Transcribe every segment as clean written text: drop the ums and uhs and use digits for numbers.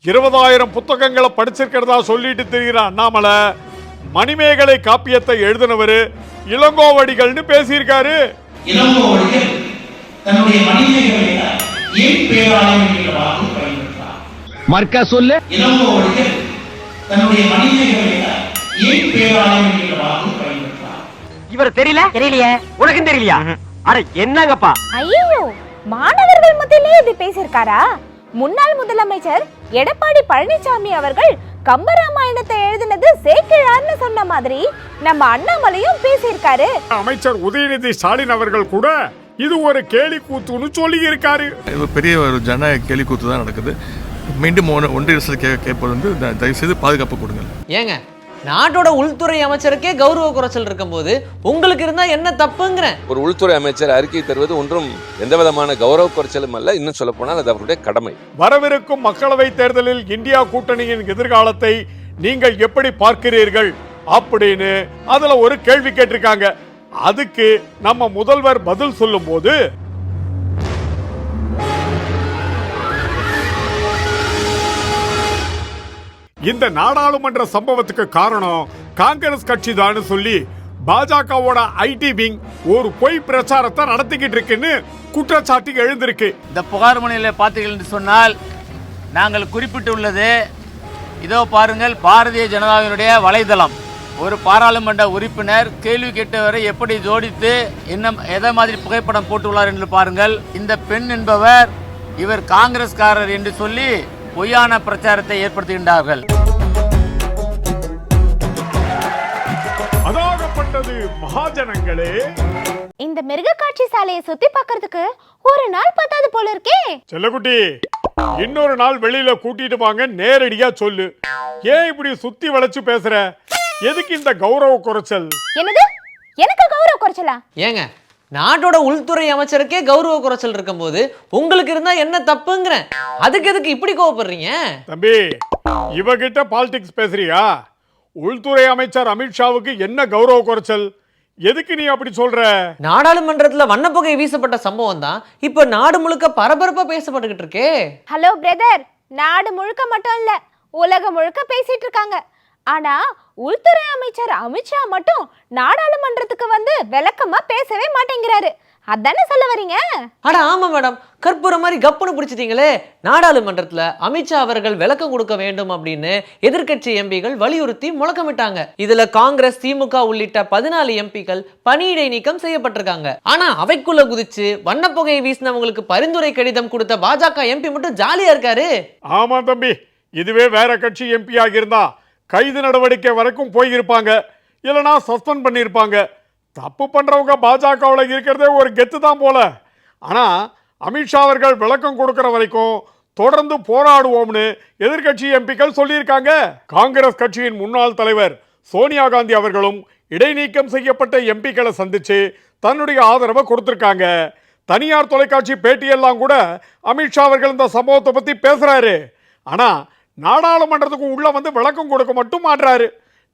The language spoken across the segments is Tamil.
20,000 புத்தகங்களை படிச்சிருக்கிறதா சொல்லிட்டு தெரிகிற அண்ணாமலை மணிமேகலை காப்பியத்தை எழுதினவரு இளங்கோவடிகள்னு பேசியிருக்காரு. இளங்கோவடிகள் தன்னுடைய மணிமேகலையில ஏன் பேராலயம் என்கிற வாக்கு பயன்படுத்தார். மர்க்கா சொல்லு. இளங்கோவடிகள் தன்னுடைய மணிமேகலையில ஏன் பேராலயம் என்கிற வாக்கு பயன்படுத்தார். இவர் தெரியலையே உனக்கும் தெரியலையா? அட என்னங்கப்பா? ஐயோ, மாணவர்கள் மத்தியிலே இப்படி பேசியிருக்காரா? முன்னாள் முதலமைச்சர் எடப்பாடி பழனிசாமி அவர்கள் கம்பராமாயணத்தை எழுதினது சேக்கிழார்னு சொன்ன மாதிரி நம்ம அண்ணாமலையும் பேசியிருக்காரு. அமைச்சர் உதயநிதி ஸ்டாலின் அவர்கள் கூட இது ஒரு கேலி கூத்துன்னு சொல்லி இருக்காரு. பெரிய ஒரு ஜனநாயக கேலி கூத்து தான் நடக்குது. மீண்டும் ஒன்றிய அரசு கேட்பது வந்து தயவு செய்து பாதுகாப்பு கொடுங்க. ஏங்க, நாட்டோட உள்துறை அமைச்சருக்கே கௌரவ குறைச்சல் இருக்கும் போது உங்களுக்கு இருந்தா என்ன தப்புங்கிறேன். ஒரு உள்துறை அமைச்சர் அறிக்கை தருவது ஒன்றும் எந்த விதமான கௌரவ குறைச்சலும் அல்ல. இன்னும் சொல்ல போனால் அது அவருடைய கடமை. வரவிருக்கும் மக்களவை தேர்தலில் இந்தியா கூட்டணியின் எதிர்காலத்தை நீங்கள் எப்படி பார்க்கிறீர்கள் அப்படின்னு அதுல ஒரு கேள்வி கேட்டிருக்காங்க. அதுக்கு நம்ம முதல்வர் பதில் சொல்லும் போது, இந்த நாடாளுமன்ற சம்பவத்துக்கு காரணம் காங்கிரஸ் கட்சி தான் சொல்லி பாஜகவோட ஐடி விங் ஒரு பொய் பிரச்சாரத்தை நடத்திக்கிட்டு இருக்குன்னு குற்றச்சாட்டு எழுந்திருக்கு. இந்த புகார் மணியில் பார்த்தீர்கள் என்று சொன்னால் நாங்கள் குறிப்பிட்டுள்ளது இதோ பாருங்கள், பாரதிய ஜனதாவினுடைய வலைதளம். ஒரு பாராளுமன்ற உறுப்பினர் கேள்வி கேட்டவரை எப்படி ஜோடித்து எதை மாதிரி புகைப்படம் போட்டுள்ளார் என்று பாருங்கள். இந்த பெண் என்பவர் இவர் காங்கிரஸ்காரர் என்று சொல்லி பொய்யான பிரச்சாரத்தை ஏற்படுத்துகின்றார்கள். அதாகப்பட்டது மகாஜனங்களே. இந்த மிருக காட்சி சாலையை சுத்தி பார்க்கிறதுக்கு ஒரு நாள் பத்தாது போல இருக்கே. செல்லக்குட்டி, இன்னொரு நாள் வெளியில கூட்டிட்டு வாங்க, நேரடியா சொல்லு. ஏன் இப்படி சுத்தி வளைச்சு பேசுற? எதுக்கு இந்த கௌரவ குறைச்சல்? என்னது? எனக்கு கௌரவ குறைச்சலா? ஏங்க, நாட்டோட உள்துறை அமைச்சருக்கே கௌரவ குறைச்சல் இருக்கும் போது உங்களுக்கு இருந்தா என்ன தப்புங்கிறேன். அதுக்கு எதுக்கு இப்படி கோவப்படுறீங்க? தம்பி, இவகிட்ட பாலிடிக்ஸ் பேசுறியா? உள்துறை அமைச்சர் அமித்ஷாவுக்கு என்ன கௌரவ குறைச்சல்? எதுக்கு நீ அப்படி சொல்ற? நாடாளுமன்றத்துல வண்ணப்புகை வீசப்பட்ட சம்பவம் தான் இப்ப நாடு முழுக்க பரபரப்பா பேசப்பட்டுக்கிட்டு இருக்கே. ஹலோ பிரதர், நாடு முழுக்க மட்டும் இல்ல, உலகம் முழுக்க பேசிட்டு இருக்காங்க. ஆனா உள்துறை அமைச்சர் அமித்ஷா மட்டும் நாடாளுமன்றத்துக்கு வந்து விளக்கமா பேசவே மாட்டேங்கிறாரு. அதானே சொல்ல வரீங்க? அட ஆமா மேடம், கற்பூர மாதிரி கப்புன்னு பிடிச்சிட்டீங்களே. நாடாளுமன்றத்துல அமித்ஷா அவர்கள் விளக்கம் கொடுக்க வேண்டும் அப்படின்னு எதிர்க்கட்சி எம்பிகள் வலியுறுத்தி முழக்கமிட்டாங்க. இதுல காங்கிரஸ், திமுக உள்ளிட்ட 14 எம்பிக்கள் பணியிடை நீக்கம் செய்யப்பட்டிருக்காங்க. ஆனா அவைக்குள்ள குதிச்சு வண்ணப்புகையை வீசினவங்களுக்கு பரிந்துரை கடிதம் கொடுத்த பாஜக எம்பி மட்டும் ஜாலியா இருக்காரு. ஆமா தம்பி, இதுவே வேற கட்சி எம்பி ஆகியிருந்தா கைது நடவடிக்கை வரைக்கும் போயிருப்பாங்க, இல்லைனா சஸ்பெண்ட் பண்ணியிருப்பாங்க. தப்பு பண்றவங்க பாஜகவில் இருக்கிறதே ஒரு கெத்து தான் போல. ஆனா அமித்ஷா அவர்கள் விளக்கம் கொடுக்கிற வரைக்கும் தொடர்ந்து போராடுவோம்னு எதிர்கட்சி எம்பிக்கள் சொல்லியிருக்காங்க. காங்கிரஸ் கட்சியின் முன்னாள் தலைவர் சோனியா காந்தி அவர்களும் இடைநீக்கம் செய்யப்பட்ட எம்பிக்களை சந்திச்சு தன்னுடைய ஆதரவை கொடுத்திருக்காங்க. தனியார் தொலைக்காட்சி பேட்டியெல்லாம் கூட அமித்ஷா அவர்கள் இந்த சம்பவத்தை பத்தி பேசுறாரு. ஆனா நாடாளுமன்றத்துக்கு உள்ள வந்து விளக்கம் கொடுக்க மட்டும் மாட்டாரு.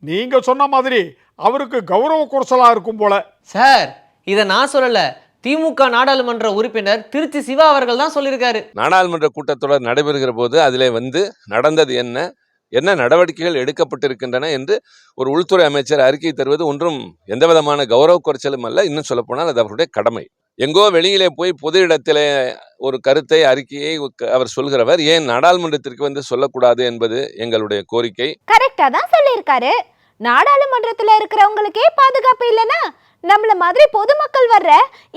நீங்க சொன்ன மாதிரி அவருக்கு கௌரவ குறைச்சலா இருக்கும் போல. சார், இதை நான் சொல்லல, திமுக நாடாளுமன்ற உறுப்பினர் திருச்சி சிவா அவர்கள் தான் சொல்லியிருக்காரு. நாடாளுமன்ற கூட்டத்தொடர் நடைபெறுகிற போது அதிலே வந்து நடந்தது என்ன நடவடிக்கைகள் எடுக்கப்பட்டிருக்கின்றன என்று ஒரு உள்துறை அமைச்சர் அறிக்கை தருவது ஒன்றும் எந்த விதமான கௌரவ குறைச்சலும் அல்ல. இன்னும் சொல்ல போனால் அது அவருடைய கடமை. எங்கோ வெளியிலே போய் பொது இடத்திலே ஒரு கருத்தை, அறிக்கையை அவர் சொல்கிறவர் ஏன் நாடாளுமன்றத்திற்கு வந்து சொல்லக்கூடாது என்பது எங்களுடைய கோரிக்கை. கரெக்டா தான் சொல்லியிருக்காரு. நாடாளுமன்றத்துல இருக்கிறவங்களுக்கே பாதுகாப்பு இல்லைன்னா நம்மள மாதிரி பொதுமக்கள் வர்ற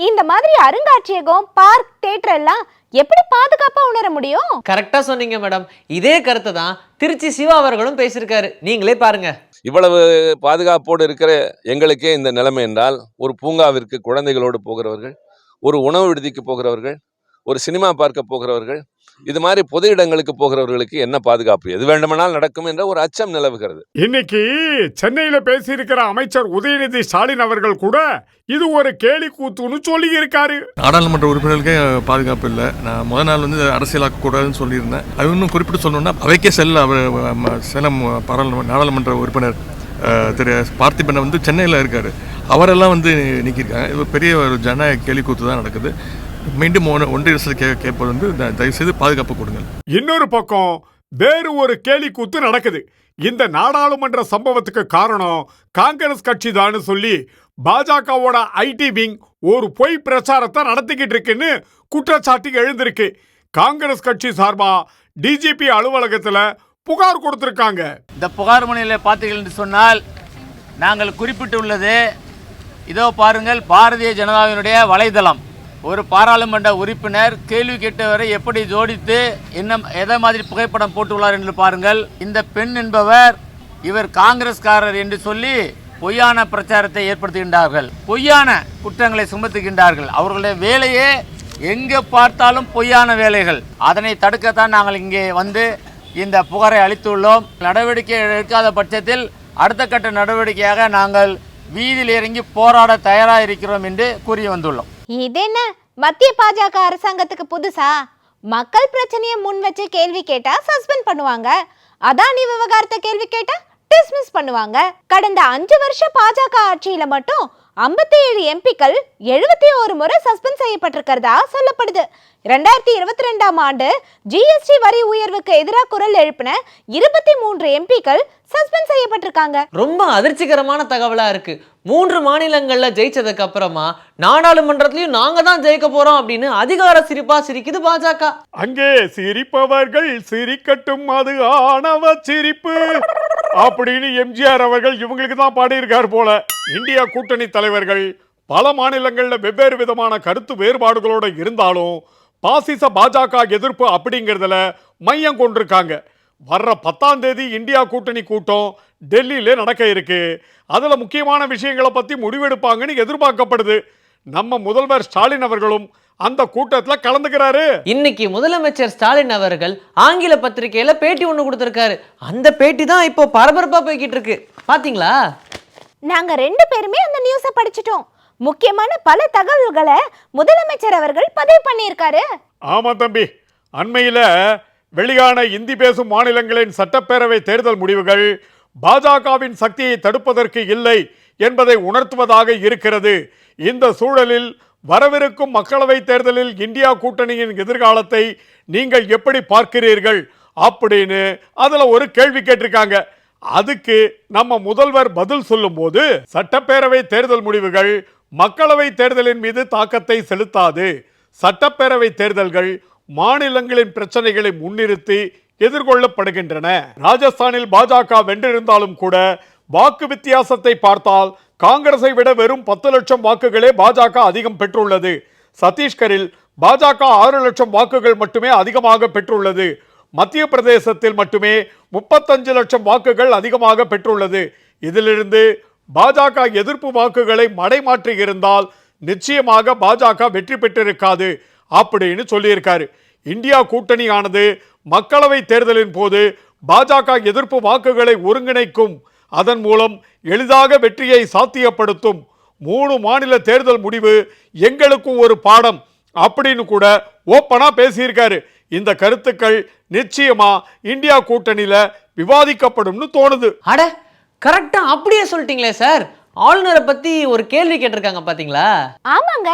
இந்த மாதிரி அருங்காட்சியகம், பார்க், தியேட்டர் எல்லாம் எப்படி பாதுகாப்பா உணர முடியும்? கரெக்டா சொன்னீங்க மேடம். இதே கருத்தை தான் திருச்சி சிவா அவர்களும் பேசியிருக்காரு. நீங்களே பாருங்க. இவ்வளவு பாதுகாப்போடு இருக்கிற எங்களுக்கே இந்த நிலைமை என்றால், ஒரு பூங்காவிற்கு குழந்தைகளோடு போகிறவர்கள், ஒரு உணவு விடுதிக்கு போகிறவர்கள், ஒரு சினிமா பார்க்க போகிறவர்கள், இது மாதிரி பொது இடங்களுக்கு போகிறவர்களுக்கு என்ன பாதுகாப்பு? எது வேண்டுமானால் நடக்கும் என்ற ஒரு அச்சம் நிலவுகிறது. இன்னைக்கு சென்னையில பேசியிருக்கிற அமைச்சர் உதயநிதி ஸ்டாலின் அவர்கள் கூட இது ஒரு கேலி கூத்துன்னு சொல்லி இருக்காரு. நாடாளுமன்ற உறுப்பினர்களுக்கே பாதுகாப்பு இல்லை. நான் முதல் நாள் வந்து அரசியலாக்க கூடாதுன்னு சொல்லியிருந்தேன். அது இன்னும் குறிப்பிட்டு சொல்லணும்னா அவைக்கே சேலம் நாடாளுமன்ற உறுப்பினர் திரு பார்த்திபன் வந்து சென்னையில் இருக்காரு. அவரெல்லாம் வந்து நீக்கியிருக்காங்க. இது பெரிய ஒரு ஜனநாயக கேலி கூத்து தான் நடக்குது. மீண்டும் ஒன்றிய அரசு கேட்பது வந்து தயவு செய்து பாதுகாப்பு கொடுங்க. இன்னொரு பக்கம் வேறு ஒரு கேலி கூத்து நடக்குது. இந்த நாடாளுமன்ற சம்பவத்துக்கு காரணம் காங்கிரஸ் கட்சி தான் சொல்லி பாஜகவோட ஐடி விங் ஒரு பொய் பிரச்சாரத்தை நடத்திக்கிட்டு இருக்குன்னு குற்றச்சாட்டு எழுந்திருக்கு. காங்கிரஸ் கட்சி சார்பா டிஜிபி அலுவலகத்துல புகார் கொடுத்திருக்காங்க. இந்த புகார் மனுவில் பார்த்தீர்கள் என்று சொன்னால் நாங்கள் குறிப்பிட்டுள்ளது இதோ பாருங்கள், பாரதிய ஜனதாவினுடைய வலைதளம். ஒரு பாராளுமன்ற உறுப்பினர் கேள்வி கேட்டவரை எப்படி ஜோடித்து எதை மாதிரி புகைப்படம் போட்டுள்ளார் என்று பாருங்கள். இந்த பெண் என்பவர் இவர் காங்கிரஸ்காரர் என்று சொல்லி பொய்யான பிரச்சாரத்தை ஏற்படுத்துகின்றார்கள், பொய்யான குற்றங்களை சுமத்துகின்றார்கள். அவர்களுடைய வேலையே எங்கே பார்த்தாலும் பொய்யான வேலைகள். அதனை தடுக்கத்தான் நாங்கள் இங்கே வந்து இந்த புகாரை அளித்துள்ளோம். நடவடிக்கை எடுக்காத பட்சத்தில் அடுத்த கட்ட நடவடிக்கையாக நாங்கள் வீதியில் இறங்கி போராட தயாராக இருக்கிறோம் என்று கூறி வந்துள்ளோம். இது என்ன மத்திய பாஜக அரசாங்கத்துக்கு புதுசா? மக்கள் பிரச்சனையை முன் வச்சு கேள்வி கேட்டா சஸ்பெண்ட் பண்ணுவாங்க, அதானி விவகாரத்தை கேள்வி கேட்டா டிஸ்மிஸ் பண்ணுவாங்க. கடந்த 5 வருஷ பாஜக ஆட்சியில மட்டும் 57 எம்பிக்கள் 71 முறை சஸ்பெண்ட் செய்யப்பட்டிருக்கிறதா சொல்லப்படுது. 2022ஆம் ஆண்டு ஜிஎஸ்டி வரி உயர்வுக்கு எதிராக குரல் எழுப்பின 23 எம்பிக்கள் சஸ்பெண்ட் செய்யப்பட்டிருக்காங்க. ரொம்ப அதிர்ச்சிகரமான தகவலா இருக்கு. 3 மாநிலங்கள்ல ஜெயிச்சதுக்கு அப்புறமா நாடாளுமன்றத்திலயும் நாங்க தான் ஜெயிக்க போறோம் அப்படின்னு அதிகார சிரிப்பா சிரிக்குது பாஜக. அங்கே சிரிப்பவர்கள் சிரிக்கட்டும், அது ஆணவ சிரிப்பு அப்படின்னு எம்ஜிஆர் அவர்கள் இவங்களுக்கு தான் பாடியிருக்கார் போல. இந்தியா கூட்டணி தலைவர்கள் பல மாநிலங்கள்ல வெவ்வேறு விதமான கருத்து வேறுபாடுகளோட இருந்தாலும் பாசிச பாஜக எதிர்ப்பு அப்படிங்கிறதுல மையம் கொண்டிருக்காங்க. வர்ற 10ஆம் தேதி இந்தியா கூட்டணி கூட்டம் டெல்லியில நடக்க இருக்கு. அதுல முக்கியமான விஷயங்களை பத்தி முடிவெடுப்பாங்கன்னு எதிர்பார்க்கப்படுது. நம்ம முதல்வர் ஸ்டாலின் அவர்களும் அந்த கூட்டத்துல கலந்துக்கிறாரு. இன்னைக்கு முதலமைச்சர் ஸ்டாலின் அவர்கள் ஆங்கில பத்திரிகையில பேட்டி ஒண்ணு கொடுத்திருக்காரு. அந்த பேட்டி தான் இப்போ பரபரப்பா போய்கிட்டு இருக்கு. பாத்தீங்களா? நாங்க 2 பேருமே அந்த நியூஸை படிச்சிட்டோம். முக்கியமான பல தகவல்களை முதலமைச்சர் அவர்கள் பதிவு பண்ணியிருக்காரு. ஆமா தம்பி, அண்மையில வெளியான இந்தி பேசும் மாநிலங்களின் சட்டப்பேரவை தேர்தல் முடிவுகள் பாஜகவின் சக்தியை தடுப்பதற்கு இல்லை என்பதை உணர்த்துவதாக இருக்கிறது. இந்த சூழலில் வரவிருக்கும் மக்களவை தேர்தலில் இந்தியா கூட்டணியின் எதிர்காலத்தை நீங்கள் எப்படி பார்க்கிறீர்கள் அப்படின்னு அதுல ஒரு கேள்வி கேட்டிருக்காங்க. அதுக்கு நம்ம முதல்வர் பதில் சொல்லும் போது, சட்டப்பேரவை தேர்தல் முடிவுகள் மக்களவை தேர்தலின் மீது தாக்கத்தை செலுத்தாது. சட்டப்பேரவை தேர்தல்கள் மாநிலங்களின் பிரச்சனைகளை முன்னிறுத்தி எதிர்கொள்ளப்படுகின்றன. ராஜஸ்தானில் பாஜக வென்றிருந்தாலும் கூட வாக்கு வித்தியாசத்தை பார்த்தால் காங்கிரஸை விட வெறும் 10 லட்சம் வாக்குகளே பாஜக அதிகம் பெற்றுள்ளது. சத்தீஸ்கரில் பாஜக 6 லட்சம் வாக்குகள் மட்டுமே அதிகமாக பெற்றுள்ளது. மத்திய பிரதேசத்தில் மட்டுமே 35 லட்சம் வாக்குகள் அதிகமாக பெற்றுள்ளது. இதிலிருந்து பாஜக எதிர்ப்பு வாக்குகளை மடைமாற்றி இருந்தால் நிச்சயமாக பாஜக வெற்றி பெற்றிருக்காது அப்படின்னு சொல்லியிருக்காரு. இந்தியா கூட்டணியானது மக்களவை தேர்தலின் போது பாஜக எதிர்ப்பு வாக்குகளை ஒருங்கிணைக்கும், அதன் மூலம் எளிதாக வெற்றியை சாத்தியப்படுத்தும். 3 மாநில தேர்தல் முடிவு எங்களுக்கும் ஒரு பாடம் அப்படின்னு கூட ஓப்பனா பேசியிருக்காரு. இந்த கருத்துக்கள் நிச்சயமா இந்தியா கூட்டணியில விவாதிக்கப்படும்னு தோணுது. அட கரெக்டா அப்படியே சொல்லிட்டீங்களே சார். ஆளுநரை பத்தி ஒரு கேள்வி கேட்டிருக்காங்க பாத்தீங்களா? ஆமாங்க,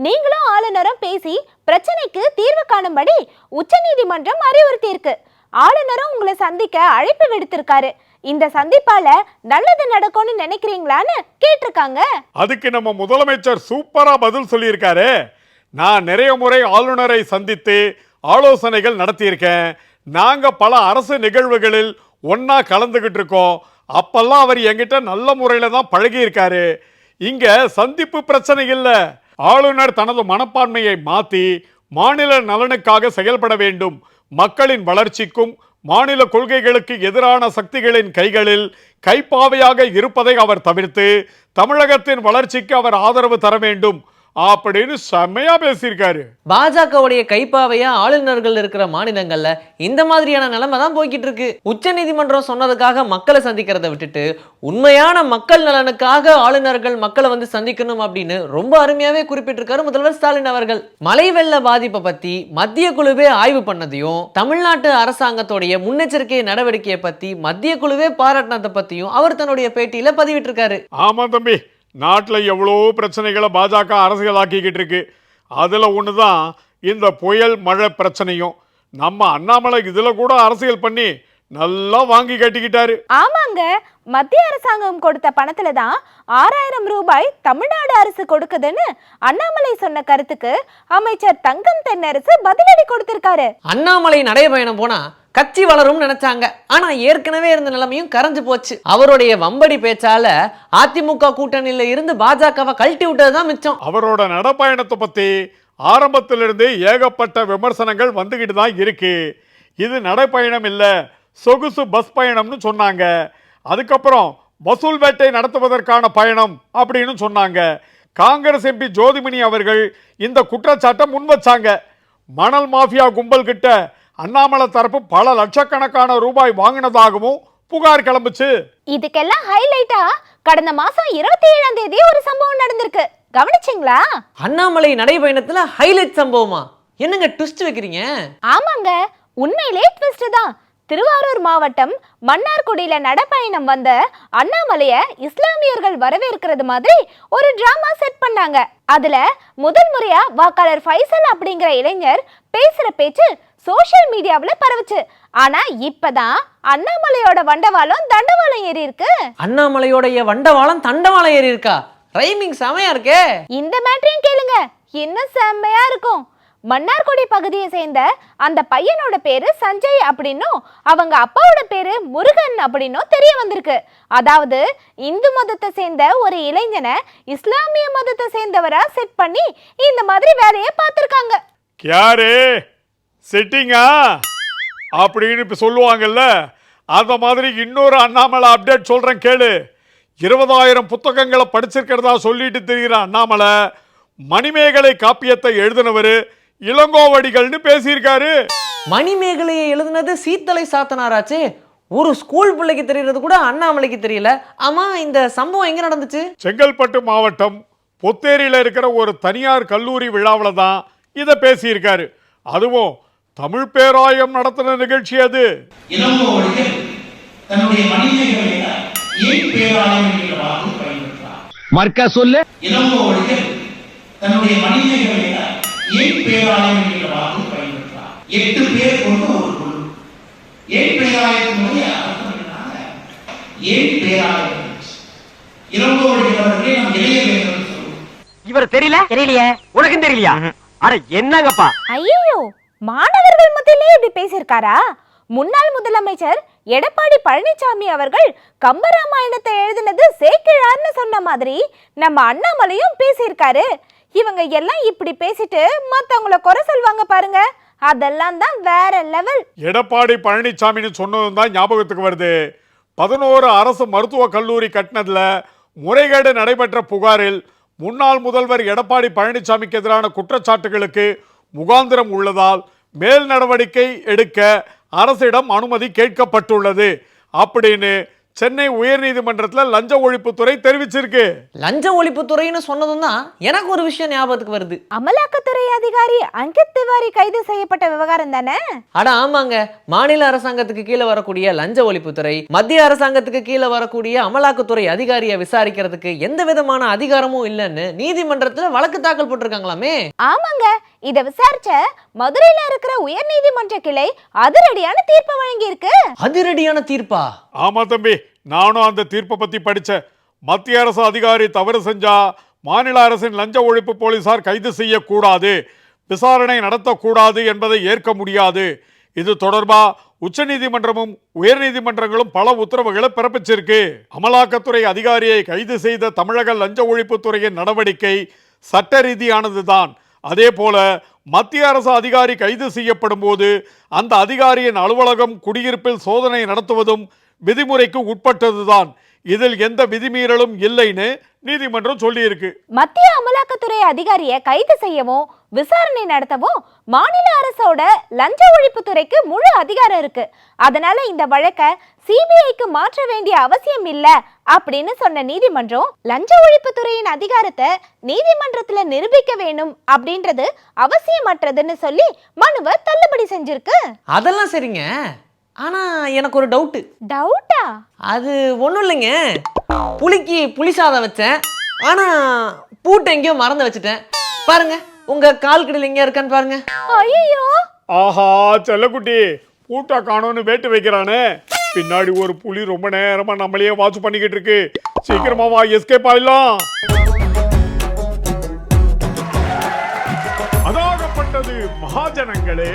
நீங்களும் ஆளுநரும் பேசி பிரச்சனைக்கு தீர்வு காணும்படி உச்சநீதிமன்றம் அறிவுறுத்தி இருக்கு. ஆளுநரும் உங்களை சந்திக்க அழைப்பு விடுத்திருக்காரு. இந்த சந்திப்பால நல்லது நடக்கும்னு நினைக்கிறீங்களான்னு கேட்டிருக்காங்க. அதுக்கு நம்ம முதலமைச்சர் சூப்பரா பதில் சொல்லியிருக்காரு. நான் நிறைய முறை ஆளுநரை சந்தித்து ஆலோசனைகள் நடத்தியிருக்கேன். நாங்க பல அரசு நிகழ்வுகளில் ஒன்னா கலந்துகிட்டு இருக்கோம். அப்பெல்லாம் அவர் என்கிட்ட நல்ல முறையில தான் பழகி இருக்காரு. இங்க சந்திப்பு பிரச்சனை இல்லை. ஆளுநர் தனது மனப்பான்மையை மாற்றி மாநில நலனுக்காக செயல்பட வேண்டும். மக்களின் வளர்ச்சிக்கும் மாநில கொள்கைகளுக்கு எதிரான சக்திகளின் கைகளில் கைப்பாவையாக இருப்பதை அவர் தவிர்த்து தமிழகத்தின் வளர்ச்சிக்கு அவர் ஆதரவு தர வேண்டும் அப்படின்னு செம்மையா பேசியிருக்காரு. பாஜகவுடைய கைப்பாவையா ஆளுநர்கள் இருக்கிற மாநிலங்கள்ல இந்த மாதிரியான நிலைமை தான் போய்கிட்டு இருக்கு. உச்ச நீதிமன்றம் சொன்னதுக்காக மக்களை சந்திக்கிறத விட்டுட்டு உண்மையான மக்கள் நலனுக்காக ஆளுநர்கள் மக்களை வந்து சந்திக்கணும் அப்படின்னு ரொம்ப அருமையாவே குறிப்பிட்டிருக்காரு முதல்வர் ஸ்டாலின் அவர்கள். மழை வெள்ள பாதிப்பை பத்தி மத்திய குழுவே ஆய்வு பண்ணதையும், தமிழ்நாட்டு அரசாங்கத்துடைய முன்னெச்சரிக்கை நடவடிக்கையை பத்தி மத்திய குழுவே பாராட்டினதை பத்தியும் அவர் தன்னுடைய பேட்டியில பதிவிட்டிருக்காரு. ஆமா தம்பி, நாட்டில் எவ்வளோ பிரச்சனைகளை பாஜக அரசியலாக்கிக்கிட்டு இருக்கு. அதில் ஒன்று தான் இந்த புயல் மழை பிரச்சனையும். நம்ம அண்ணாமலை இதுல கூட அரசியல் பண்ணி நல்லா வாங்கி கட்டிக்கிட்டாரு. ஆமாங்க, மத்திய அரசாங்கம் கொடுத்த பணத்துல தான் 6000 ரூபாய் தமிழ்நாடு அரசு கொடுக்குதுன்னு அண்ணாமலை சொன்ன கருத்துக்கு அமைச்சர் தங்கம் தென்னரசு பதிலடி கொடுத்திருக்காரு. அண்ணாமலை நடைபயணம் போனா கட்சி வளரும் நினைச்சாங்க. ஆனா ஏற்கனவே இருந்த நிலைமையும் கரைஞ்சு போச்சு. அவருடைய வம்படி பேச்சால அதிமுக கூட்டணியில இருந்து பாஜகவை கழட்டி விட்டதுதான் மிச்சம். அவரோட நடப்பயணத்தை பத்தி ஆரம்பத்திலிருந்து ஏகப்பட்ட விமர்சனங்கள் வந்துகிட்டு தான் இருக்கு. இது நடைப்பயணம் இல்ல, சொகுசு பஸ் பயணம்னு சொன்னாங்க. அதுக்கப்புறம் வசூல் வேட்டை நடத்துவதற்கான பயணம் அப்படின்னு சொன்னாங்க. காங்கிரஸ் எம்பி ஜோதிமணி அவர்கள் இந்த குற்றச்சாட்டை முன் வச்சாங்க. மணல் மாஃபியா கும்பல் கிட்ட அண்ணாமலை தரப்பு பல லட்சக்கணக்கான ரூபாய் வாங்கினதாகவும் புகார் கிளம்புச்சு. இதுக்கெல்லாம் ஹைலைட்டா கடந்த மாசம் 27ஆம் தேதி ஒரு சம்பவம் நடந்திருக்கு. கவனிச்சிங்களா? அண்ணாமலை நடைபயணத்துல ஹைலைட் சம்பவமா? என்னங்க ட்விஸ்ட் வைக்கிறீங்க? ஆமாங்க, உண்மையிலே ட்விஸ்ட் தான். திருவாரூர் மாவட்டம் மன்னார்குடியில நடப்பயணம் வந்த அண்ணாமலைய இஸ்லாமியர்கள் வரவேற்கிறது மாதிரி ஒரு டிராமா செட் பண்ணாங்க. அதுல முதல் முறையா வாக்காளர் ஃபைசல் அப்படிங்கிற இளைஞர் பேசுற பேச்சு சோஷியல் மீடியாவுல பரவுச்சு. ஆனா இப்பதான் அண்ணாமலையோட வண்டவாளம் தண்டவாளம் ஏறி இருக்கு. அண்ணாமலையோடைய வண்டவாளம் தண்டவாளம் ஏறி இருக்கா? ரைமிங் செமையா இருக்கே. இந்த மேட்டரையும் கேளுங்க, இன்னும் செம்மையா இருக்கும். மன்னார்குடி பகுதியை சேர்ந்த அந்த பையனோட பேரு சஞ்சய் அப்படின்னும் அவங்க அப்பாவோட பேரு முருகன் அப்படின்னும் தெரிய வந்திருக்கு. அதாவது இந்து மதத்தை சேர்ந்த ஒரு இளைஞனை இஸ்லாமிய மதத்தை சேர்ந்தவரா செட் பண்ணி இந்த மாதிரி வேலையை பார்த்திருக்காங்க. யாரு செட்டிங்கா அப்படின்னு இப்ப சொல்லுவாங்கல்ல, அந்த மாதிரி இன்னொரு அண்ணாமலை அப்டேட் சொல்றேன் கேளு. 20,000 புத்தகங்களை படிச்சிருக்கிறதா சொல்லிட்டு தெரிகிற அண்ணாமலை மணிமேகலை காப்பியத்தை எழுதினவர் இளங்கோவடிகள்னு பேசியிருக்காரு. மணிமேகலையை எழுதுனது சீத்தலை சாத்தனாராச்சு. ஒரு ஸ்கூல் பிள்ளைக்கு தெரியறது கூட அண்ணாமலைக்கு தெரியல. ஆமா, இந்த சம்பவம் எங்க நடந்துச்சு? செங்கல்பட்டு மாவட்டம் பொத்தேரியில இருக்கிற ஒரு தனியார் கல்லூரி விழாவில் தான் இதை பேசியிருக்காரு. அதுவும் தமிழ் பேராயம் நடத்தின நிகழ்ச்சி அது. இளங்கோவடிகள் தன்னுடைய மணிமேகலை ஏன் பேராயம் என்கிற வாக்கு பயன்படுத்தார். மர்க்கா சொல்லு. இளங்கோவடிகள் தன்னுடைய மணிமேகலை ஏன் பேராயம் என்கிற வாக்கு பயன்படுத்தார். 8 பேர் கொண்ட ஒரு குழு. ஏன் பேராயத்தினுடைய அர்த்தம் என்னன்னா, ஏன் பேராயம் இளங்கோவடிகள் அவர்களே நம் இளைய வேண்டும் சொல்லுவோம். இவர் தெரியலையே, உனக்கும் தெரியலையா? அட என்னங்கப்பா. ஐயோ, மாணவர்கள் மத்தியிலே இப்படி பேசியிருக்காரா? முன்னாள் முதலமைச்சர் எடப்பாடி பழனிசாமி அவர்கள் கம்பராமாயணத்தை எழுதினது சேக்கிழார்னு சொன்ன மாதிரி நம்ம அண்ணாமலையும் பேசியிருக்காரு. இவங்க எல்லாம் இப்படி பேசிட்டு மத்தவங்கள குறை சொல்வாங்க பாருங்க, அதெல்லாம் தான் வேற லெவல். எடப்பாடி பழனிசாமின்னு சொன்னதும் தான் ஞாபகத்துக்கு வருது. 11 அரசு மருத்துவக் கல்லூரி கட்டினதுல முறைகேடு நடைபெற்ற புகாரில் முன்னாள் முதல்வர் எடப்பாடி பழனிசாமிக்கு எதிரான குற்றச்சாட்டுகளுக்கு முகாந்திரம் உள்ளதால் மேல் நடவடிக்கை எடுக்க அரசிடம் அனுமதி கேட்கப்பட்டுள்ளது அப்படின்னு சென்னை உயர்நீதிமன்றத்தில் லஞ்ச ஒழிப்புத்துறை தெரிவிச்சிருக்கு. லஞ்ச ஒழிப்புத்துறைன்னு சொன்னதும் தான் எனக்கு ஒரு விஷயம் ஞாபகத்துக்கு வருது. அமலாக்கத்துறை அதிகாரி அங்கித் திவாரி கைது செய்யப்பட்ட விவகாரம் தானே? அட ஆமாங்க, மாநில அரசாங்கத்துக்கு கீழே வரக்கூடிய லஞ்ச ஒழிப்புத்துறை மத்திய அரசாங்கத்துக்கு கீழே வரக்கூடிய அமலாக்கத்துறை அதிகாரியை விசாரிக்கிறதுக்கு எந்த விதமான அதிகாரமும் இல்லைன்னு நீதிமன்றத்துல வழக்கு தாக்கல் போட்டிருக்காங்களாமே. ஆமாங்க, இத விசாரிச்ச மதுரையில இருக்கிற உயர் நீதிமன்ற கிளை அதிரடியான தீர்ப்பு வழங்கி இருக்கு. அதிரடியான தீர்ப்பா? ஆமா தம்பி, நானும் அந்த தீர்ப்பை பத்தி படிச்சேன். மத்திய அரசு அதிகாரி தவறு செஞ்சா மாநில அரசின் லஞ்ச ஒழிப்பு போலீசார் கைது செய்யக்கூடாது, விசாரணை நடத்தக்கூடாது என்பதை ஏற்க முடியாது. இது தொடர்பா உச்சநீதிமன்றமும் உயர்நீதிமன்றங்களும் பல உத்தரவுகளை பிறப்பிச்சிருக்கு. அமலாக்கத்துறை அதிகாரியை கைது செய்த தமிழக லஞ்ச ஒழிப்புத்துறையின் நடவடிக்கை சட்ட ரீதியானதுதான். அதே போல மத்திய அரசு அதிகாரி கைது செய்யப்படும் போது அந்த அதிகாரியின் அலுவலகம் குடியிருப்பில் சோதனை நடத்துவதும் விதிமுறைக்கு உட்பட்டதுதான். இதில் எந்த விதிமீறலும் இல்லைன்னு நீதிமன்றம் சொல்லியிருக்கு. மத்திய அமலாக்கத்துறை அதிகாரியை கைது செய்யவும் விசாரணை நடத்தவும் மாநில அரசோட லஞ்ச ஒழிப்புத்துறைக்கு முழு அதிகாரம் இருக்கு. அதனால இந்த வழக்கை சிபிஐக்கு மாற்ற வேண்டிய அவசியம் இல்ல அப்படின்னு சொன்ன நீதிமன்றம் லஞ்ச ஒழிப்புத்துறையின் அதிகாரத்தை நீதிமன்றத்துல நிரூபிக்க வேணும் அப்படின்றது அவசியமற்றதுன்னு சொல்லி மனுவை தள்ளுபடி செஞ்சிருக்கு. அதெல்லாம் சரிங்க, ஆனா எனக்கு ஒரு டவுட்டா? அது ஒன்றும் இல்லைங்க. புளிக்கு புளி சாதம் வச்சேன், ஆனா பூட்டை எங்கேயோ மறந்து வச்சுட்டேன். பாருங்க, உங்க கால் கடையில் எங்க இருக்கான்னு பாருங்க. ஐயோ, ஆஹா செல்லக்குட்டி பூட்டா காணோன்னு வேட்டு வைக்கிறானே. பின்னாடி ஒரு புலி ரொம்ப நேரமா நம்மளையே வாட்ச் பண்ணிக்கிட்டு இருக்கு. சீக்கிரமா வா, எஸ்கேப் ஆயிடலாம். அதாகப்பட்டது மகாஜனங்களே,